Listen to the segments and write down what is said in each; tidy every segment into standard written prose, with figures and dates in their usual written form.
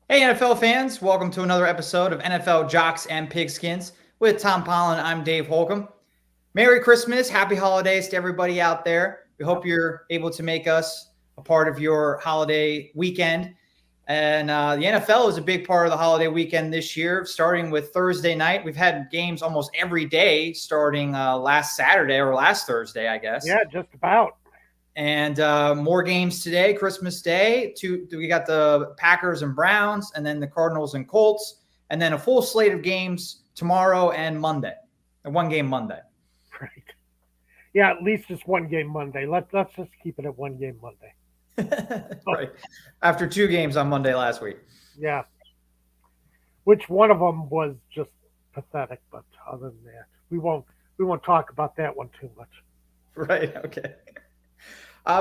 Hey, NFL fans, welcome to another episode of NFL Jocks and Pigskins. With Tom Pollen, I'm Dave Holcomb. Merry Christmas, happy holidays to everybody out there. We hope you're able to make us a part of your holiday weekend. And the NFL is a big part of the holiday weekend this year, starting with Thursday night. We've had games almost every day starting last Saturday or last Thursday, I guess. Yeah, just about. And more games today, Christmas Day. We got the Packers and Browns, and then the Cardinals and Colts, and then a full slate of games tomorrow and Monday. A one-game Monday. Right. Yeah, at least it's one game Monday. Let's just keep it at one game Monday. Right. After two games on Monday last week. Yeah. Which one of them was just pathetic, but other than that, we won't talk about that one too much. Right. Okay.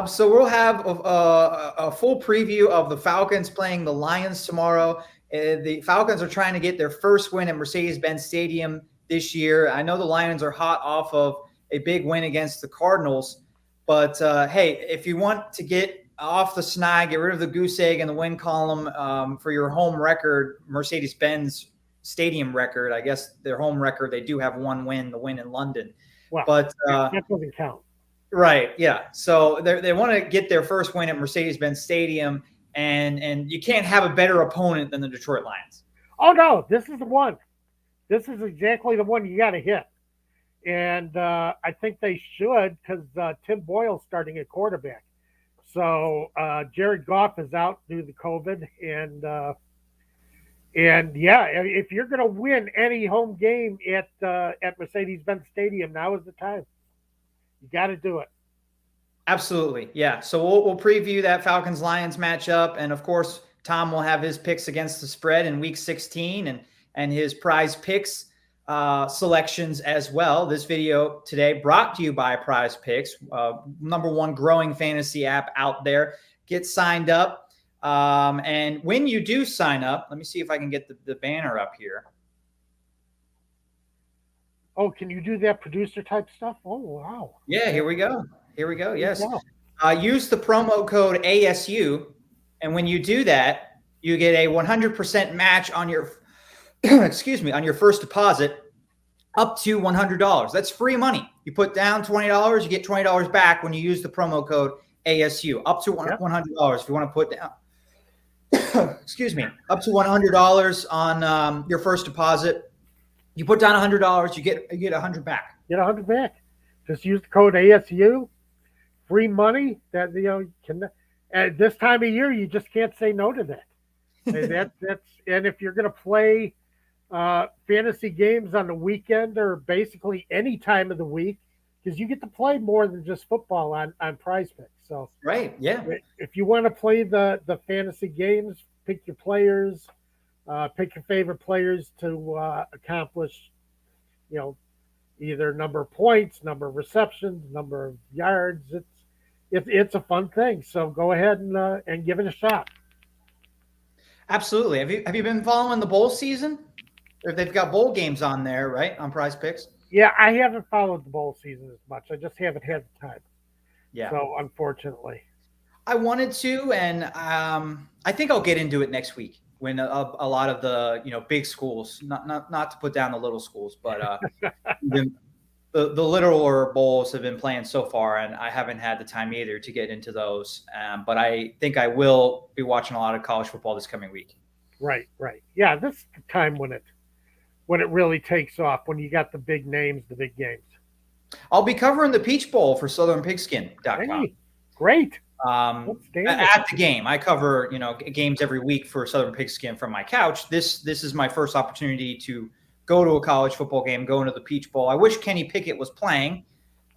So we'll have a full preview of the Falcons playing the Lions tomorrow. The Falcons are trying to get their first win at Mercedes-Benz Stadium this year. I know the Lions are hot off of a big win against the Cardinals, but hey, if you want to get off the snide, get rid of the goose egg and the win column for your home record, Mercedes-Benz Stadium record. I guess their home record, they do have one win, the win in London. Well, but that doesn't count. Right. Yeah. So they want to get their first win at Mercedes-Benz Stadium, and you can't have a better opponent than the Detroit Lions. Oh no, this is the one. This is exactly the one you got to hit, and I think they should because Tim Boyle's starting at quarterback. So Jared Goff is out due to COVID, and yeah, if you're going to win any home game at Mercedes-Benz Stadium, now is the time. You got to do it. Absolutely. Yeah. So we'll preview that Falcons Lions matchup. And of course, Tom will have his picks against the spread in week 16 and his prize picks selections as well. This video today brought to you by Prize Picks, number one growing fantasy app out there. Get signed up. And when you do sign up, let me see if I can get the banner up here. Oh, can you do that producer type stuff? Oh, wow. Yeah, here we go. Yes. Use the promo code ASU. And when you do that, you get a 100% match on your, on your first deposit up to $100. That's free money. You put down $20, you get $20 back when you use the promo code ASU, up to $100 if you want to put down. Up to $100 on your first deposit. You put down $100, you get $100 back. Get $100 back. Just use the code ASU. Free money. That can. At this time of year, you just can't say no to that. And if you're going to play fantasy games on the weekend or basically any time of the week, because you get to play more than just football on Prize Picks. So right, yeah. If you want to play the fantasy games, pick your players. Pick your favorite players to accomplish, either number of points, number of receptions, number of yards. It's a fun thing. So go ahead and give it a shot. Absolutely. Have you been following the bowl season? Or they've got bowl games on there, right? On Prize Picks. Yeah, I haven't followed the bowl season as much. I just haven't had the time. Yeah. So unfortunately, I wanted to, and I think I'll get into it next week. When a lot of the big schools, not to put down the little schools, but the littler bowls have been playing so far, and I haven't had the time either to get into those. But I think I will be watching a lot of college football this coming week. Right. Yeah, this is the time when it really takes off, when you got the big names, the big games. I'll be covering the Peach Bowl for SouthernPigskin.com. Hey, great. At the game, I cover games every week for Southern Pigskin from my couch. This is my first opportunity to go to a college football game, go into the Peach Bowl. I wish Kenny Pickett was playing.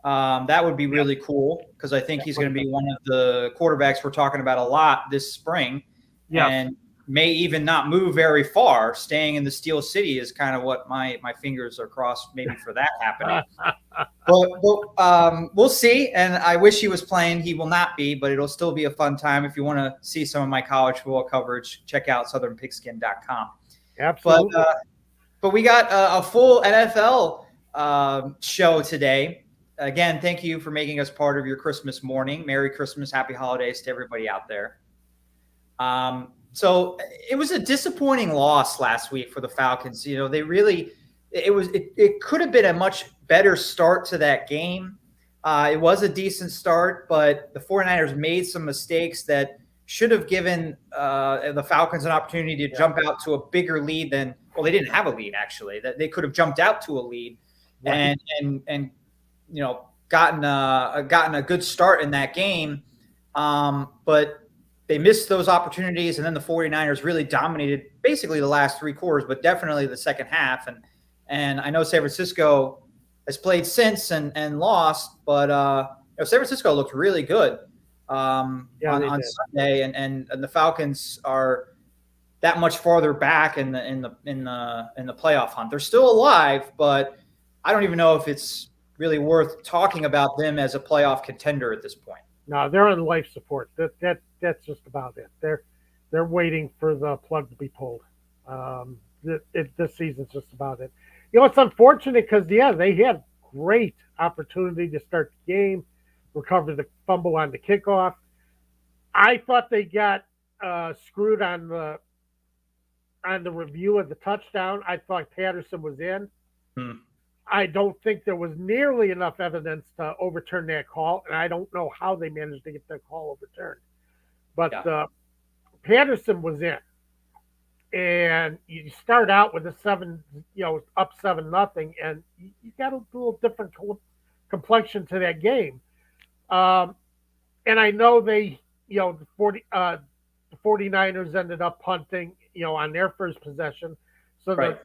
That would be really cool because I think he's going to be one of the quarterbacks we're talking about a lot this spring. Yeah. And may even not move very far. Staying in the Steel City is kind of what my fingers are crossed maybe for that happening. But we'll see. And I wish he was playing. He will not be, but it'll still be a fun time. If you want to see some of my college football coverage, check out southernpigskin.com. Absolutely. But we got a full NFL show today. Again, thank you for making us part of your Christmas morning. Merry Christmas. Happy holidays to everybody out there. So it was a disappointing loss last week for the Falcons. They really it could have been a much better start to that game. It was a decent start, but the 49ers made some mistakes that should have given the Falcons an opportunity to jump out to a bigger lead than they didn't have a lead actually. That they could have jumped out to a lead and gotten a good start in that game. But they missed those opportunities, and then the 49ers really dominated basically the last three quarters, but definitely the second half. And I know San Francisco has played since and lost, but San Francisco looked really good on Sunday, and the Falcons are that much farther back in the playoff hunt. They're still alive, but I don't even know if it's really worth talking about them as a playoff contender at this point. No, they're on life support. That's just about it. They're waiting for the plug to be pulled. This season's just about it. It's unfortunate because they had great opportunity to start the game, recover the fumble on the kickoff. I thought they got screwed on the review of the touchdown. I thought Patterson was in. I don't think there was nearly enough evidence to overturn that call, and I don't know how they managed to get that call overturned. But Patterson was in, and you start out with a up 7-0, and you got a little different complexion to that game. And I know the 49ers ended up punting, on their first possession, so that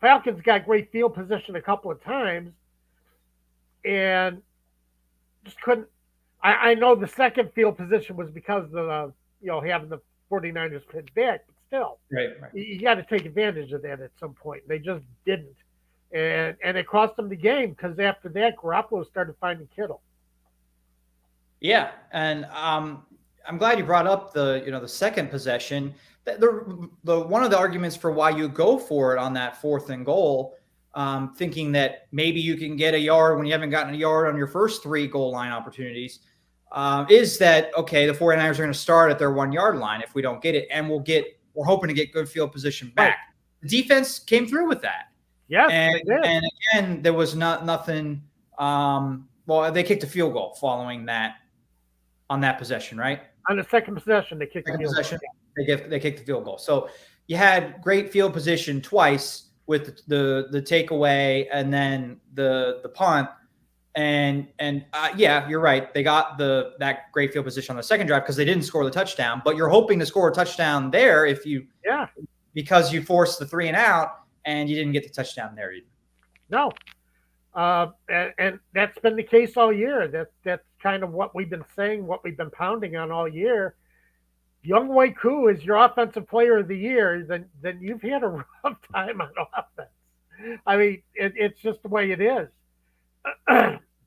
Falcons got great field position a couple of times and just couldn't. I know the second field position was because of having the 49ers pinned back, but still, you got to take advantage of that at some point. They just didn't, and it cost them the game because after that, Garoppolo started finding Kittle. Yeah, and I'm glad you brought up the second possession. The one of the arguments for why you go for it on that 4th and goal, thinking that maybe you can get a yard when you haven't gotten a yard on your first 3 goal line opportunities, is that okay? The 49ers are going to start at their 1-yard line if we don't get it, and we're hoping to get good field position back. Right. The defense came through with that. Yes, and again, there was nothing. They kicked a field goal following that on that possession, right? On the second possession, they kicked the field goal. They kicked the field goal. So you had great field position twice with the takeaway and then the punt. And you're right. They got that great field position on the second drive because they didn't score the touchdown. But you're hoping to score a touchdown there because you forced the 3 and out and you didn't get the touchdown there either. No. And that's been the case all year. That's kind of what we've been saying, what we've been pounding on all year. Younghoe Koo is your offensive player of the year, then you've had a rough time on offense. I mean, it's just the way it is.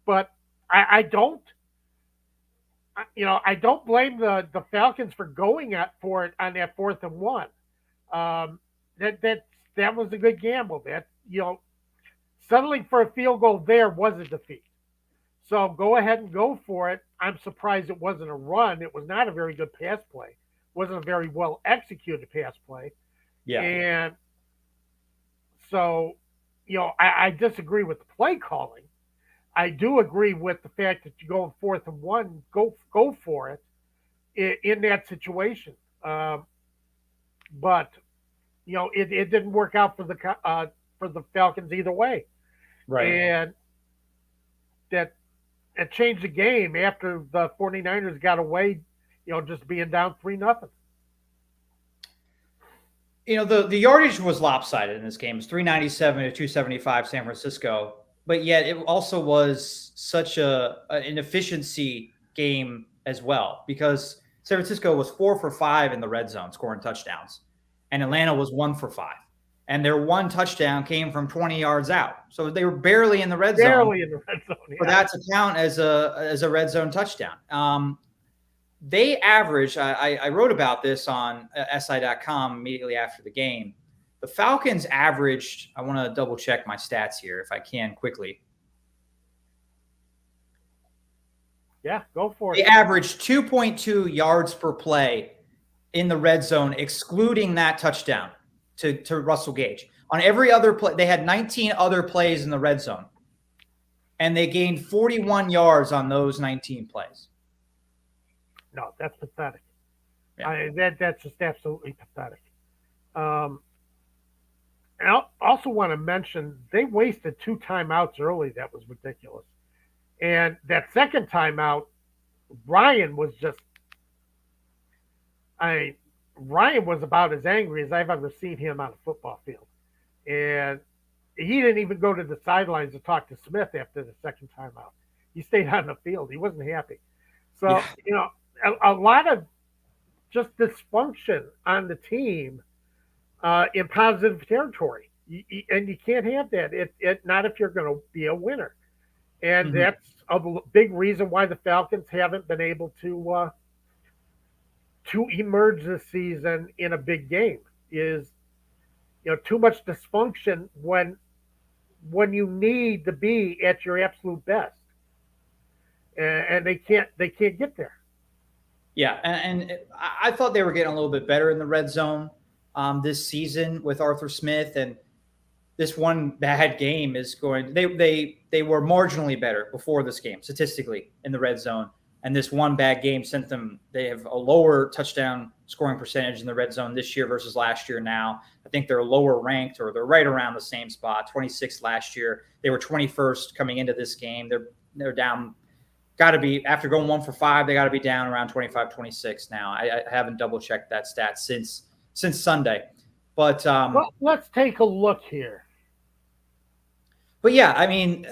But I don't blame the Falcons for going for it on that 4th and 1. That was a good gamble. Settling for a field goal there was a defeat. So go ahead and go for it. I'm surprised it wasn't a run. It was not a very good pass play. It wasn't a very well executed pass play. Yeah. And so, I disagree with the play calling. I do agree with the fact that you go 4th and 1, go for it in that situation. But it didn't work out for the Falcons either way. Right. And that changed the game after the 49ers got away, just being down 3-0. The yardage was lopsided in this game. It was 397 to 275 San Francisco, but yet it also was such an efficiency game as well because San Francisco was 4 for 5 in the red zone scoring touchdowns, and Atlanta was 1 for 5. And their one touchdown came from 20 yards out. So they were barely in the red zone. Barely in the red zone, yeah. For that to count as a red zone touchdown. They averaged, I wrote about this on SI.com immediately after the game. The Falcons averaged, I want to double check my stats here if I can quickly. Yeah, go for it. They averaged 2.2 yards per play in the red zone, excluding that touchdown to Russell Gage. On every other play, they had 19 other plays in the red zone, and they gained 41 yards on those 19 plays. No, that's pathetic. Yeah. That's just absolutely pathetic. And I also want to mention they wasted 2 timeouts early. That was ridiculous. And that second timeout, Ryan was just, Ryan was about as angry as I've ever seen him on a football field. And he didn't even go to the sidelines to talk to Smith after the second timeout. He stayed on the field. He wasn't happy. So, a lot of just dysfunction on the team in positive territory. And you can't have that. Not if you're going to be a winner. And that's a big reason why the Falcons haven't been able to emerge this season in a big game. Is too much dysfunction when you need to be at your absolute best, and they can't get there. Yeah, and I thought they were getting a little bit better in the red zone this season with Arthur Smith, and this one bad game is going. They were marginally better before this game statistically in the red zone, and this one bad game sent them. They have a lower touchdown scoring percentage in the red zone this year versus last year. Now I think they're lower ranked, or they're right around the same spot. 26th last year. They were 21st coming into this game. They're down. Got to be, after going 1 for 5, they got to be down around 25, 26 now. I haven't double checked that stat since Sunday, but well, let's take a look here. But yeah, I mean,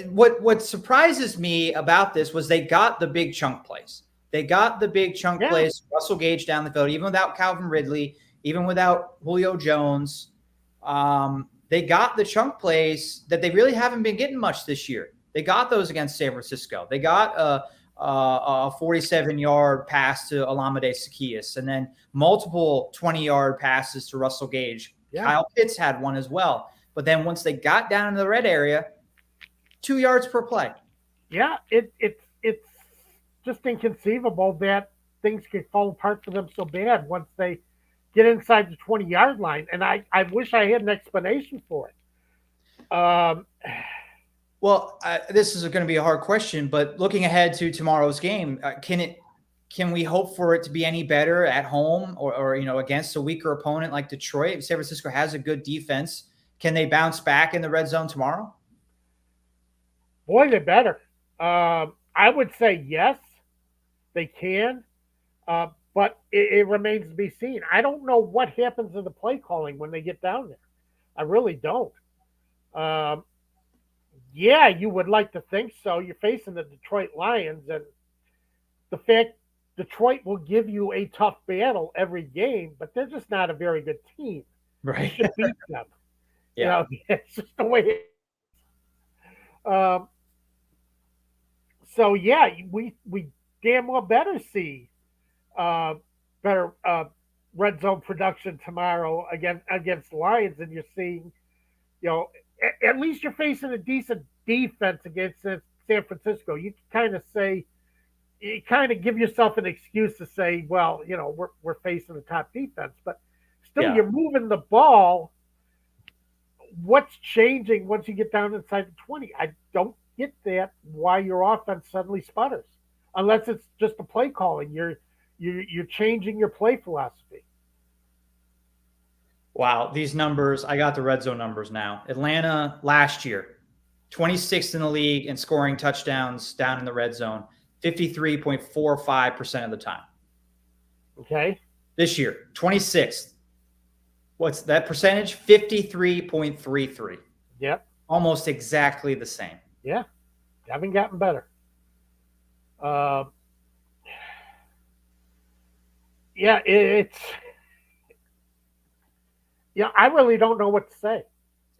what surprises me about this was they got the big chunk plays. They got the big chunk plays. Russell Gage down the field, even without Calvin Ridley, even without Julio Jones. They got the chunk plays that they really haven't been getting much this year. They got those against San Francisco. They got a 47-yard pass to Olamide Zaccheaus, and then multiple 20-yard passes to Russell Gage. Yeah. Kyle Pitts had one as well. But then once they got down in the red area, 2 yards per play. Yeah, it's just inconceivable that things can fall apart for them so bad once they get inside the 20-yard line. And I wish I had an explanation for it. Well, this is going to be a hard question, but looking ahead to tomorrow's game, can we hope for it to be any better at home or against a weaker opponent like Detroit? San Francisco has a good defense. Can they bounce back in the red zone tomorrow? Boy, they better. I would say yes, they can, but it remains to be seen. I don't know what happens in the play calling when they get down there. I really don't. Yeah, you would like to think so. You're facing the Detroit Lions, and the fact Detroit will give you a tough battle every game, but they're just not a very good team. Right. You should beat them. Yeah. It's just the way it is. So, yeah, we damn well better see better red zone production tomorrow against Lions, and you're seeing, at least you're facing a decent defense against San Francisco. You kind of give yourself an excuse to say, well, we're facing a top defense, but still you're moving the ball. What's changing once you get down inside the 20? I don't get that, why your offense suddenly sputters, unless it's just a play calling. You're changing your play philosophy. Wow, these numbers, I got the red zone numbers now. Atlanta last year, 26th in the league in scoring touchdowns down in the red zone, 53.45% of the time. Okay. This year, 26th. What's that percentage? 53.33. Yep. Almost exactly the same. Yeah. Haven't gotten better. Yeah, it's... Yeah, I really don't know what to say.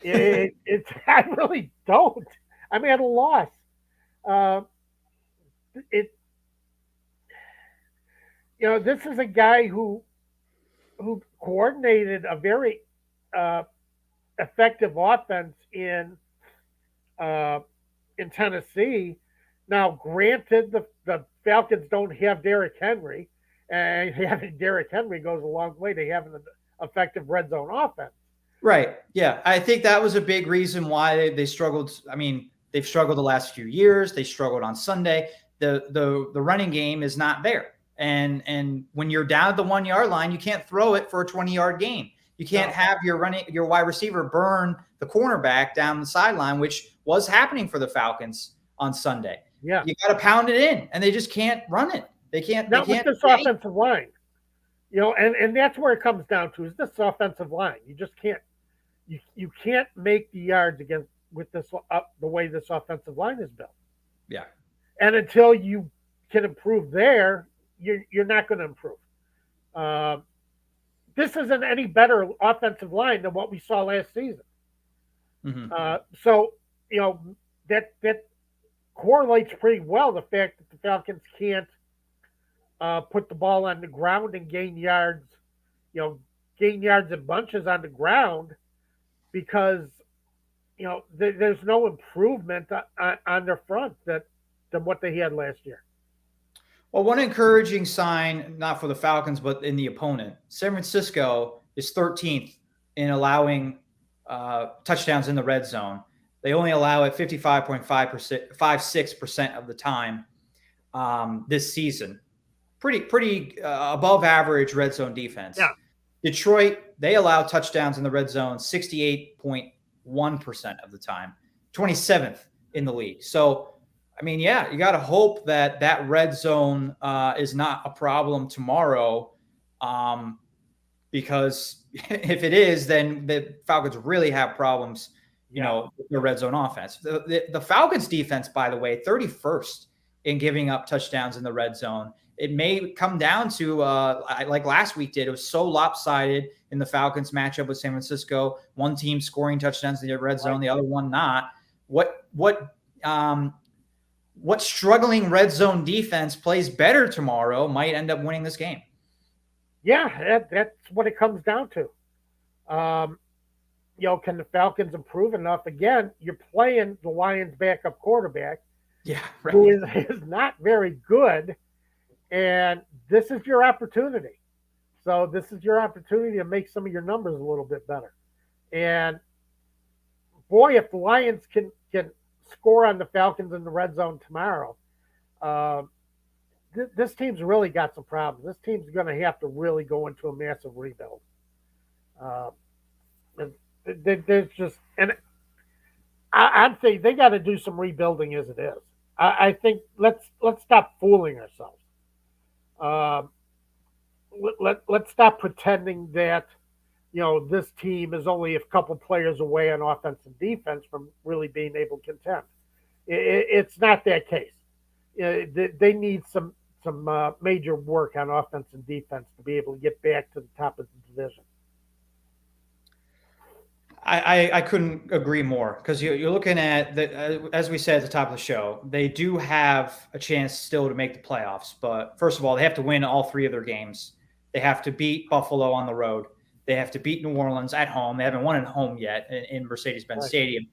I really don't. I'm at a loss. This is a guy who coordinated a very effective offense in Tennessee. Now, granted, the Falcons don't have Derrick Henry, And having Derrick Henry goes a long way to having an effective red zone offense. Right. Yeah. I think that was a big reason why they struggled. I mean, they've struggled the last few years. They struggled on Sunday. The running game is not there. And when you're down at the 1 yard line, you can't throw it for a 20-yard gain. You can't have your wide receiver burn the cornerback down the sideline, which was happening for the Falcons on Sunday. Yeah. You got to pound it in, and they just can't run it. They can't. Not They can't. with this offensive line. And that's where it comes down to is this offensive line. You just can't you can't make the yards against with this the way this offensive line is built. Yeah. And until you can improve there, you're not going to improve. This isn't any better offensive line than what we saw last season. Mm-hmm. So that correlates pretty well the fact that the Falcons can't put the ball on the ground and gain yards in bunches on the ground because there's no improvement on their front than what they had last year. Well, one encouraging sign, not for the Falcons, but in the opponent, San Francisco is 13th in allowing touchdowns in the red zone. They only allow it 55.56% of the time this season. Pretty above average red zone defense. Yeah. Detroit, they allow touchdowns in the red zone 68.1% of the time, 27th in the league. So, I mean, yeah, you got to hope that red zone is not a problem tomorrow, because if it is, then the Falcons really have problems, with the red zone offense. The Falcons defense, by the way, 31st in giving up touchdowns in the red zone. It may come down to, like last week did, it was so lopsided in the Falcons matchup with San Francisco, one team scoring touchdowns in the red zone, the other one not. What struggling red zone defense plays better tomorrow might end up winning this game. Yeah, that's what it comes down to. Can the Falcons improve enough? Again, you're playing the Lions' backup quarterback, right. who is not very good, and this is your opportunity. So this is your opportunity to make some of your numbers a little bit better. And boy, if the Lions can score on the Falcons in the red zone tomorrow, this team's really got some problems. This team's going to have to really go into a massive rebuild. There's just, and I'd say they got to do some rebuilding as it is. I think let's stop fooling ourselves. Let's stop pretending that this team is only a couple players away on offense and defense from really being able to contend. It's not that case. They need some major work on offense and defense to be able to get back to the top of the division. I couldn't agree more, because you're looking at as we said at the top of the show, they do have a chance still to make the playoffs. But first of all, they have to win all three of their games. They have to beat Buffalo on the road. They have to beat New Orleans at home. They haven't won at home yet in Mercedes-Benz Stadium.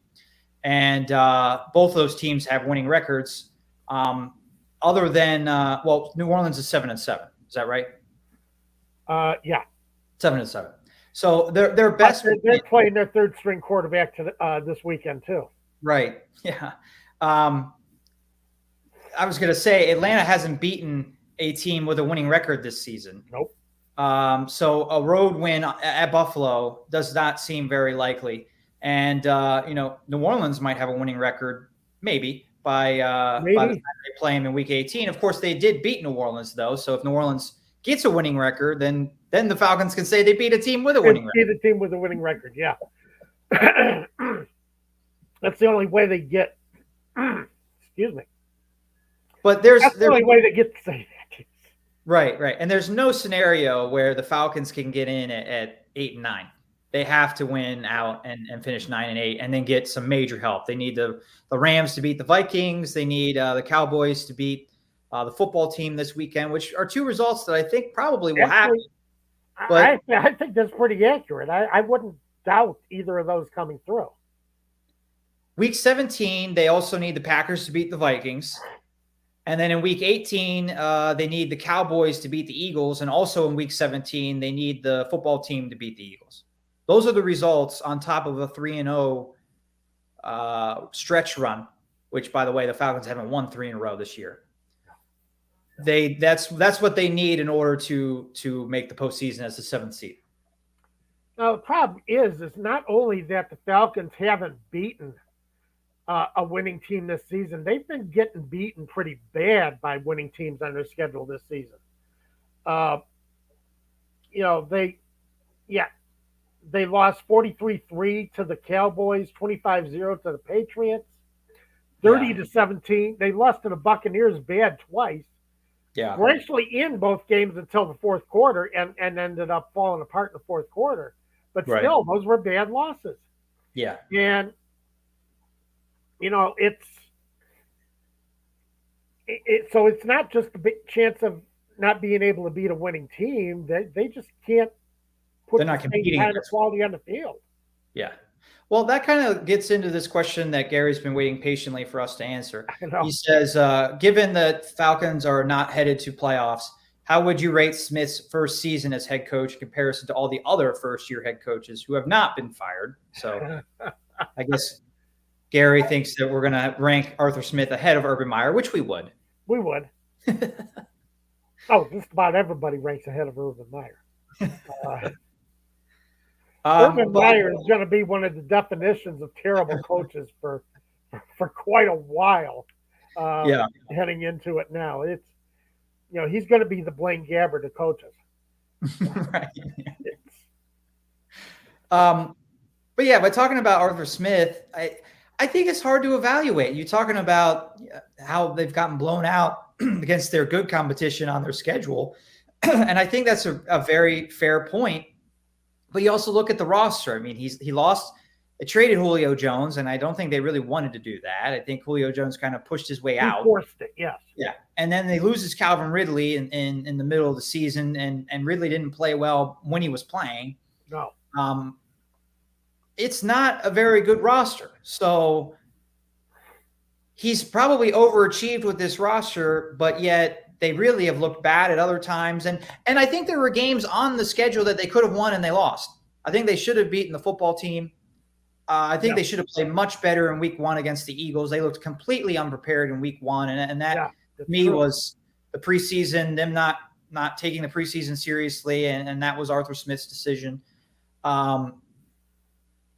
And both of those teams have winning records. Other than New Orleans is 7-7. Is that right? Yeah, 7-7. So their best. They're playing their third string quarterback this weekend too. Right. Yeah. I was going to say Atlanta hasn't beaten a team with a winning record this season. Nope. So a road win at Buffalo does not seem very likely. And New Orleans might have a winning record, maybe by the time they play them in Week 18. Of course, they did beat New Orleans though. So if New Orleans gets a winning record, then the Falcons can say they beat a team with a winning record. Beat a team with a winning record, yeah. That's the only way they get. Excuse me. But that's the only way they get to say that. Right. And there's no scenario where the Falcons can get in at 8-9. They have to win out and finish 9-8, and then get some major help. They need the Rams to beat the Vikings. They need the Cowboys to beat the football team this weekend, which are two results that I think probably will happen. But I think that's pretty accurate. I wouldn't doubt either of those coming through. Week 17, they also need the Packers to beat the Vikings. And then in week 18, they need the Cowboys to beat the Eagles. And also in week 17, they need the football team to beat the Eagles. Those are the results on top of a 3-0 stretch run, which, by the way, the Falcons haven't won 3 in a row this year. That's what they need in order to make the postseason as the 7th seed. Now, the problem is not only that the Falcons haven't beaten a winning team this season, they've been getting beaten pretty bad by winning teams on their schedule this season. They lost 43-3 to the Cowboys, 25-0 to the Patriots, 30-17. They lost to the Buccaneers bad twice. Yeah. We're actually in both games until the fourth quarter and ended up falling apart in the fourth quarter. But still, those were bad losses. Yeah. And, so it's not just a big chance of not being able to beat a winning team. They just can't put They're not competing kind of quality on the field. Yeah. Well, that kind of gets into this question that Gary's been waiting patiently for us to answer. He says, given that Falcons are not headed to playoffs, how would you rate Smith's first season as head coach in comparison to all the other first-year head coaches who have not been fired? So I guess Gary thinks that we're going to rank Arthur Smith ahead of Urban Meyer, which we would. We would. Just about everybody ranks ahead of Urban Meyer. Urban Meyer is going to be one of the definitions of terrible coaches for quite a while. Heading into it now, it's he's going to be the Blaine Gabbert of coaches. Right. But talking about Arthur Smith, I think it's hard to evaluate. You're talking about how they've gotten blown out against their good competition on their schedule, and I think that's a very fair point. But you also look at the roster. I mean, they traded Julio Jones, and I don't think they really wanted to do that. I think Julio Jones kind of pushed his way out. He forced it, yes. Yeah. And then they loses Calvin Ridley in the middle of the season, and Ridley didn't play well when he was playing. No. It's not a very good roster. So he's probably overachieved with this roster, but yet they really have looked bad at other times. And I think there were games on the schedule that they could have won and they lost. I think they should have beaten the football team. I think they should have played much better in week 1 against the Eagles. They looked completely unprepared in week 1. And that to me was the preseason, them not taking the preseason seriously. And that was Arthur Smith's decision.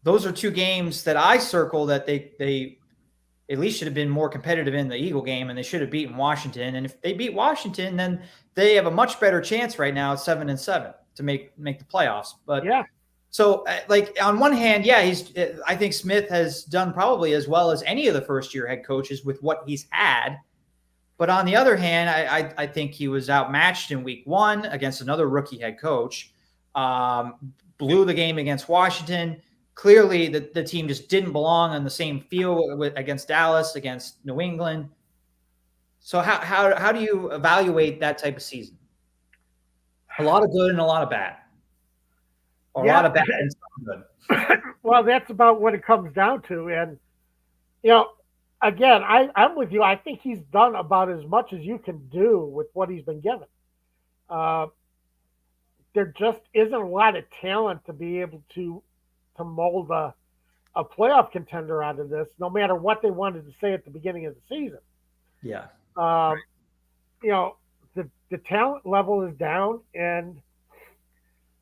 Those are 2 games that I circle that they at least should have been more competitive in the Eagle game, and they should have beaten Washington. And if they beat Washington, then they have a much better chance right now at 7-7 to make the playoffs. But so on one hand, I think Smith has done probably as well as any of the first-year head coaches with what he's had. But on the other hand, I think he was outmatched in week 1 against another rookie head coach, blew the game against Washington. Clearly, the team just didn't belong on the same field against Dallas, against New England. So how do you evaluate that type of season? A lot of good and a lot of bad. Or a lot of bad and some good. Well, that's about what it comes down to. And, again, I'm with you. I think he's done about as much as you can do with what he's been given. There just isn't a lot of talent to be able to mold a playoff contender out of this, no matter what they wanted to say at the beginning of the season. Yeah. The talent level is down, and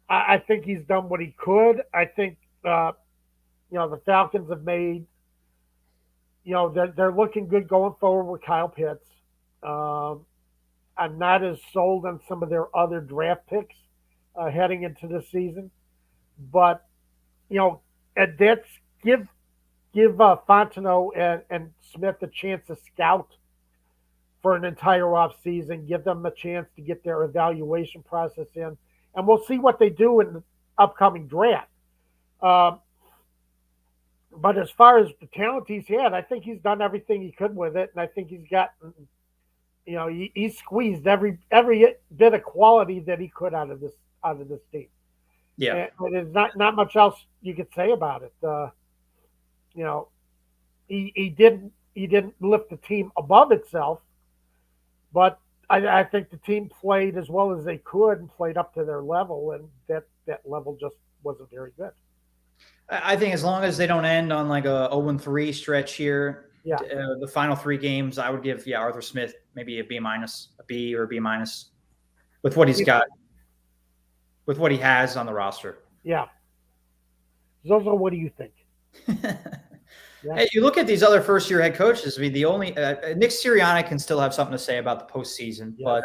I think he's done what he could. I think, the Falcons have made, they're looking good going forward with Kyle Pitts. I'm not as sold on some of their other draft picks heading into this season, but and that's give Fontenot and Smith a chance to scout for an entire off season, give them a chance to get their evaluation process in, and we'll see what they do in the upcoming draft. But as far as the talent he's had, I think he's done everything he could with it, and I think he's gotten, he's squeezed every bit of quality that he could out of this team. Yeah, and there's not much else you could say about it. He didn't lift the team above itself, But I think the team played as well as they could and played up to their level, and that level just wasn't very good. I think as long as they don't end on like a 0-3 stretch here, Yeah. The final 3 games, I would give Arthur Smith maybe a B minus, a B or a B minus, with what he's got, with what he has on the roster. Yeah. Zozo, what do you think? Yeah. Hey, you look at these other first-year head coaches. I mean, the only Nick Sirianni can still have something to say about the postseason, but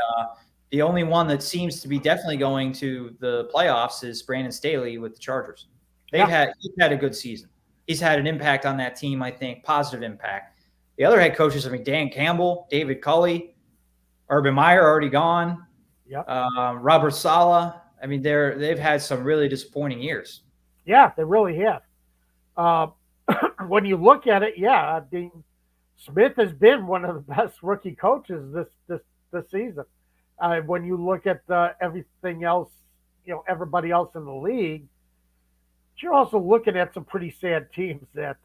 the only one that seems to be definitely going to the playoffs is Brandon Staley with the Chargers. He's had a good season. He's had an impact on that team, I think, positive impact. The other head coaches, I mean, Dan Campbell, David Culley, Urban Meyer already gone. Yeah. Robert Saleh. I mean, they've had some really disappointing years. Yeah, they really have. When you look at it, Dean Smith has been one of the best rookie coaches this season. When you look at everything else, everybody else in the league, you're also looking at some pretty sad teams that,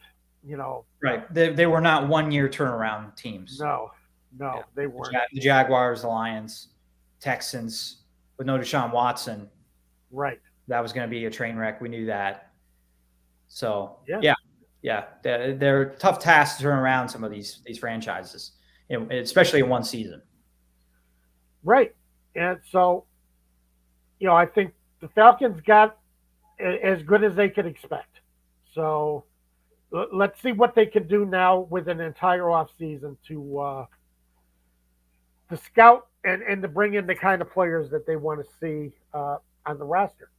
Right. They were not 1-year turnaround teams. No, they weren't. The Jaguars, the Lions, Texans, with no Deshaun Watson. Right. That was going to be a train wreck. We knew that. So, yeah. They're tough tasks to turn around some of these franchises, especially in one season. Right. And so, I think the Falcons got as good as they could expect. So let's see what they can do now with an entire offseason to scout and to bring in the kind of players that they want to see on the roster.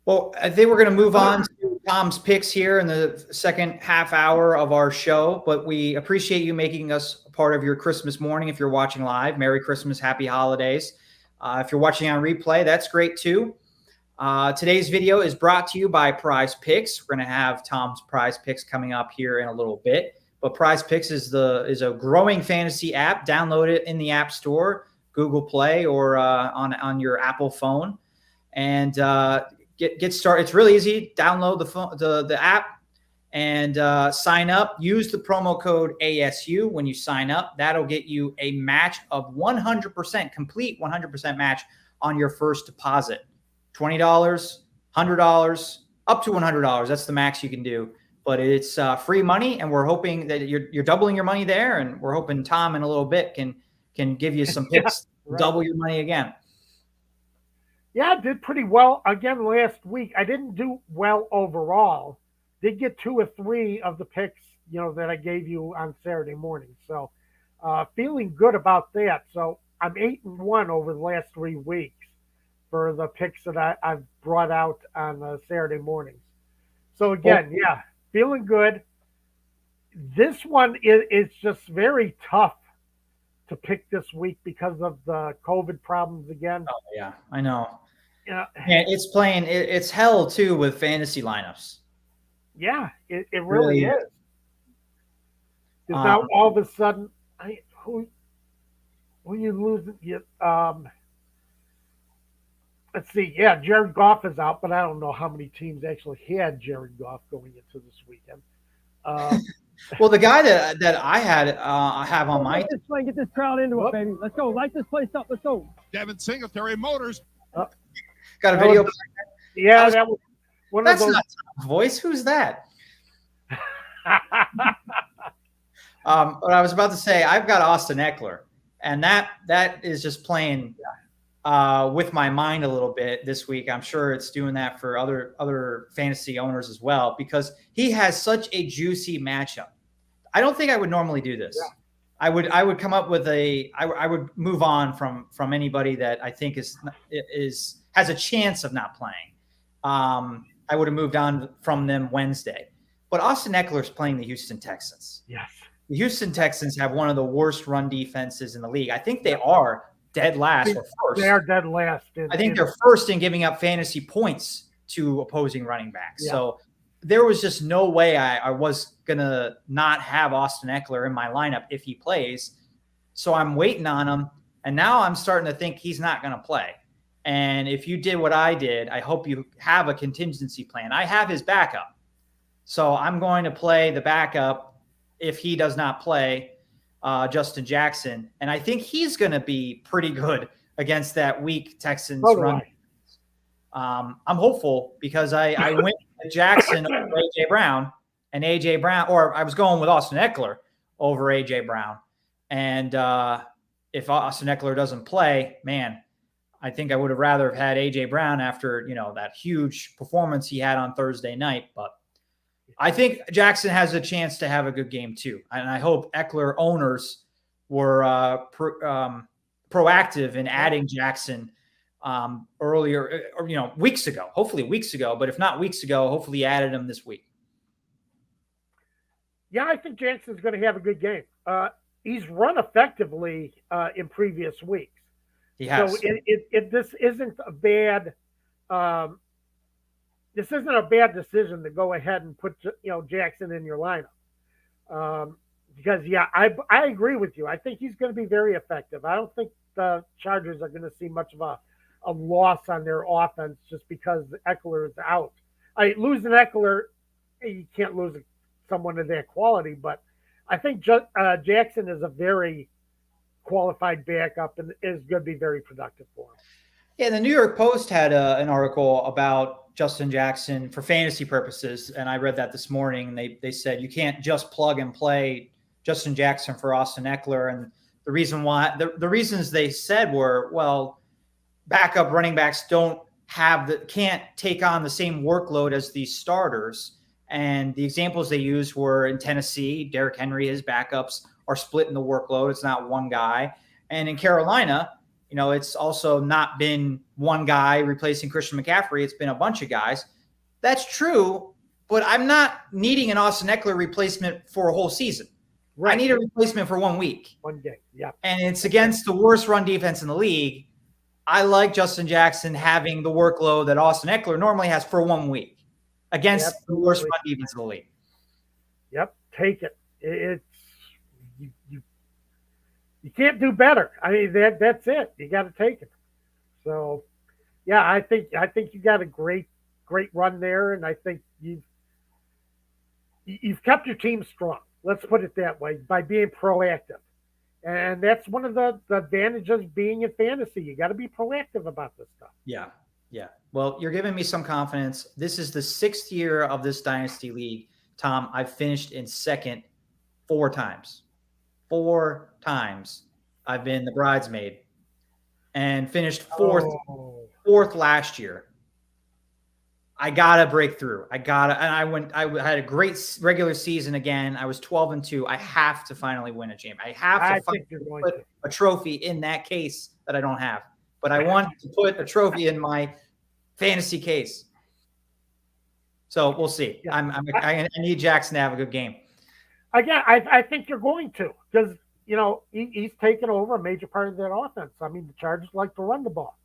Well, I think we're going to move on to Tom's picks here in the second half hour of our show, but we appreciate you making us a part of your Christmas morning. If you're watching live, Merry Christmas, Happy Holidays. If you're watching on replay, that's great too. Today's video is brought to you by Prize Picks. We're going to have Tom's Prize Picks coming up here in a little bit, but Prize Picks is a growing fantasy app. Download it in the App Store, Google Play, or on your Apple phone, and get started. It's really easy. Download the app and sign up. Use the promo code ASU when you sign up. That'll get you a match of 100%, complete 100% match on your first deposit. $20, $100, up to $100. That's the max you can do. But it's free money, and we're hoping that you're doubling your money there, and we're hoping Tom in a little bit can give you some picks, double your money again. Yeah, I did pretty well again last week. I didn't do well overall. Did get 2 or 3 of the picks, that I gave you on Saturday morning. So feeling good about that. So I'm 8-1 over the last 3 weeks for the picks that I've brought out on Saturday mornings. So again, feeling good. This one is just very tough to pick this week because of the COVID problems again. Oh yeah, I know. Yeah, it's hell too with fantasy lineups. Yeah, it really is. Because now all of a sudden, who you lose? Let's see. Yeah, Jared Goff is out, but I don't know how many teams actually had Jared Goff going into this weekend. Well, the guy that I have on my get this crowd into it, baby. Let's go. Light this place up. Let's go. Devin Singletary Motors. Got a video. That was one that's of those. Not Tom's voice. Who's that? What I was about to say, I've got Austin Eckler, and that is just playing with my mind a little bit this week. I'm sure it's doing that for other fantasy owners as well, because he has such a juicy matchup. I don't think I would normally do this. Yeah. I would come up with I would move on from anybody that I think has a chance of not playing. I would have moved on from them Wednesday. But Austin Eckler is playing the Houston Texans. Yes. The Houston Texans have one of the worst run defenses in the league. I think they are dead last or first. They are dead last. I think they're first in giving up fantasy points to opposing running backs. Yeah. So there was just no way I was going to not have Austin Eckler in my lineup if he plays. So I'm waiting on him. And now I'm starting to think he's not going to play. And if you did what I did, I hope you have a contingency plan. I have his backup. So I'm going to play the backup if he does not play. Justin Jackson, and I think he's going to be pretty good against that weak Texans run. I'm hopeful because I went with Jackson over A.J. Brown, and A.J. Brown, or I was going with Austin Eckler over A.J. Brown. And if Austin Eckler doesn't play, man, I think I would have rather have had A.J. Brown after, that huge performance he had on Thursday night. But I think Jackson has a chance to have a good game too. And I hope Eckler owners were proactive in adding Jackson earlier, or, weeks ago, hopefully weeks ago. But if not weeks ago, hopefully he added him this week. Yeah, I think Jackson's going to have a good game. He's run effectively in previous weeks. He has. So this isn't a bad decision to go ahead and put Jackson in your lineup. Because I agree with you. I think he's going to be very effective. I don't think the Chargers are going to see much of a loss on their offense just because Eckler is out. Losing Eckler, you can't lose someone of that quality, but I think Jackson is a very qualified backup and is going to be very productive for him. Yeah, the New York Post had an article about Justin Jackson for fantasy purposes, and I read that this morning. And they said you can't just plug and play Justin Jackson for Austin Eckler, and the reason why the reasons they said were, well, backup running backs can't take on the same workload as these starters. And the examples they used were in Tennessee, Derrick Henry, his backups are splitting the workload. It's not one guy. And in Carolina, it's also not been one guy replacing Christian McCaffrey. It's been a bunch of guys. That's true, but I'm not needing an Austin Eckler replacement for a whole season. Right. I need a replacement for 1 week. 1 day, yeah. And it's against the worst run defense in the league. I like Justin Jackson having the workload that Austin Eckler normally has for 1 week against the worst run defense in the league. Yep, take it. It's you can't do better. I mean, that's it. You got to take it. So, yeah, I think you got a great run there, and I think you've kept your team strong. Let's put it that way, by being proactive. And that's one of the advantages of being in fantasy. You got to be proactive about this stuff. Yeah. Yeah. Well, you're giving me some confidence. This is the 6th year of this Dynasty League. Tom, I've finished in second 4 times. 4 times I've been the bridesmaid and finished fourth last year. I got to break through. And I had a great regular season again. I was 12-2. I have to finally win a game. I have to put a trophy in that case that I don't have. But I want to put a trophy in my fantasy case. So we'll see. Yeah. I need Jackson to have a good game. Again, I think you're going to, because he's taken over a major part of that offense. I mean, the Chargers like to run the ball.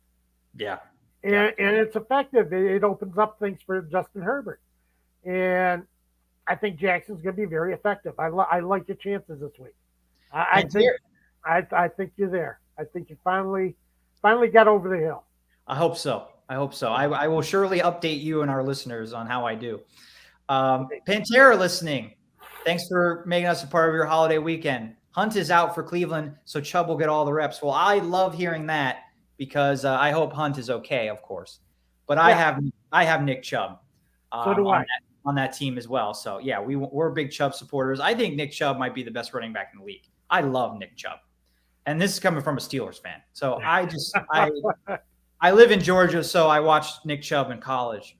Yeah. And it's effective. It opens up things for Justin Herbert. And I think Jackson's going to be very effective. I like your chances this week. I think you're there. I think you finally got over the hill. I hope so. I will surely update you and our listeners on how I do. Pantera listening, thanks for making us a part of your holiday weekend. Hunt is out for Cleveland, so Chubb will get all the reps. Well, I love hearing that because I hope Hunt is okay, of course. But yeah. I have Nick Chubb so do I. On that team as well. So, yeah, we're big Chubb supporters. I think Nick Chubb might be the best running back in the league. I love Nick Chubb. And this is coming from a Steelers fan. So I live in Georgia, so I watched Nick Chubb in college.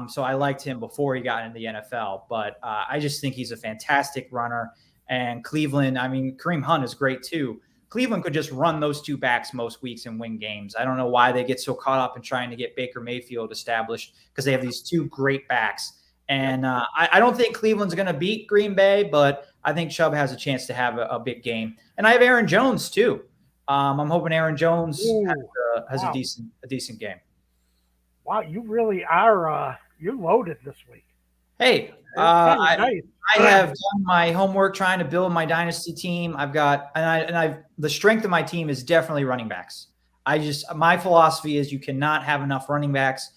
So I liked him before he got into the NFL. But I just think he's a fantastic runner. And Cleveland, I mean, Kareem Hunt is great too. Cleveland could just run those 2 backs most weeks and win games. I don't know why they get so caught up in trying to get Baker Mayfield established because they have these 2 great backs. And I don't think Cleveland's going to beat Green Bay, but I think Chubb has a chance to have a big game. And I have Aaron Jones too. I'm hoping Aaron Jones has a decent game. Wow, you really are you're loaded this week. Hey, nice. I have done my homework trying to build my dynasty team. The strength of my team is definitely running backs. My philosophy is you cannot have enough running backs.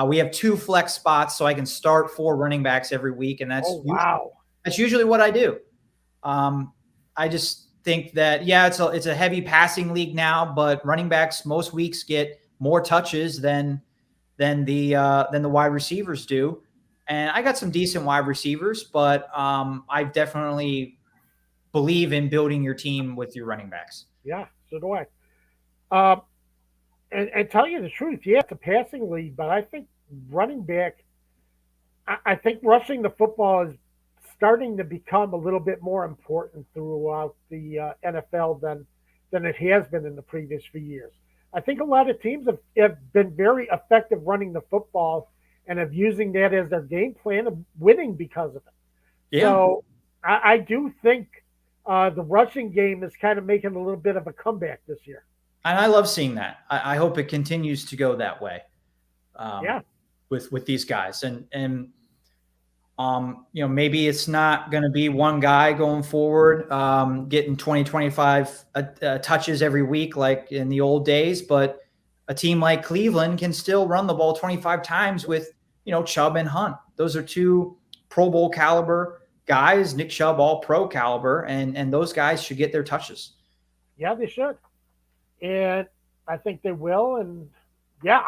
We have 2 flex spots, so I can start 4 running backs every week, and that's usually what I do. think that, yeah, it's a heavy passing league now, but running backs most weeks get more touches than the wide receivers do. And I got some decent wide receivers, but I definitely believe in building your team with your running backs. Yeah, so do I. And tell you the truth, yeah, it's a passing league, but I think running back, I think rushing the football is starting to become a little bit more important throughout the NFL than it has been in the previous few years. I think a lot of teams have been very effective running the football and have using that as their game plan of winning because of it. Yeah. So I do think the rushing game is kind of making a little bit of a comeback this year. And I love seeing that. I hope it continues to go that way. With these guys, and maybe it's not going to be one guy going forward, getting 20, 25 touches every week like in the old days, but a team like Cleveland can still run the ball 25 times with, Chubb and Hunt. Those are two Pro Bowl caliber guys, Nick Chubb, all pro caliber, and those guys should get their touches. Yeah, they should. And I think they will. And yeah,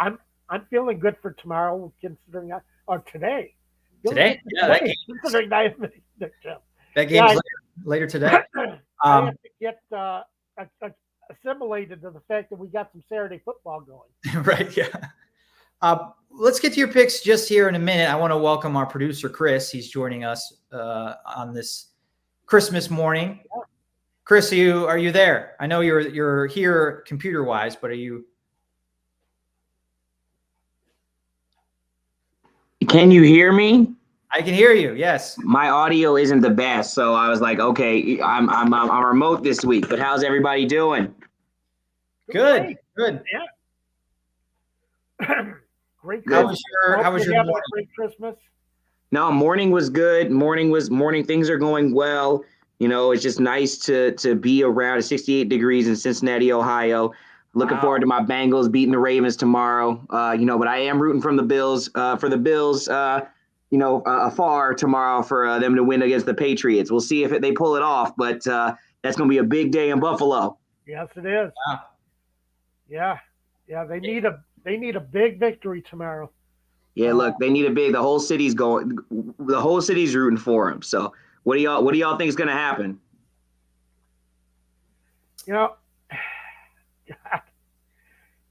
I'm feeling good for tomorrow, considering or today. Today, yeah, considering I have Nick Chubb. That game's later today. I have to get assimilated to the fact that we got some Saturday football going. Right. Yeah. Let's get to your picks just here in a minute. I want to welcome our producer, Chris. He's joining us on this Christmas morning. Yeah. Chris, are you there? I know you're here computer wise, but are you? Can you hear me? I can hear you. Yes. My audio isn't the best, so I was like, okay, I'm remote this week. But how's everybody doing? Good. Good. Yeah. Great. How was your morning? Great Christmas. No, morning was good. Morning. Things are going well. It's just nice to be around 68 degrees in Cincinnati, Ohio. Looking forward to my Bengals beating the Ravens tomorrow. But I am rooting for the Bills, afar tomorrow for them to win against the Patriots. We'll see if they pull it off, but that's going to be a big day in Buffalo. Yes, it is. Yeah. They need a big victory tomorrow. Yeah, look, they need a big. The whole city's rooting for them. So, what do y'all think is going to happen?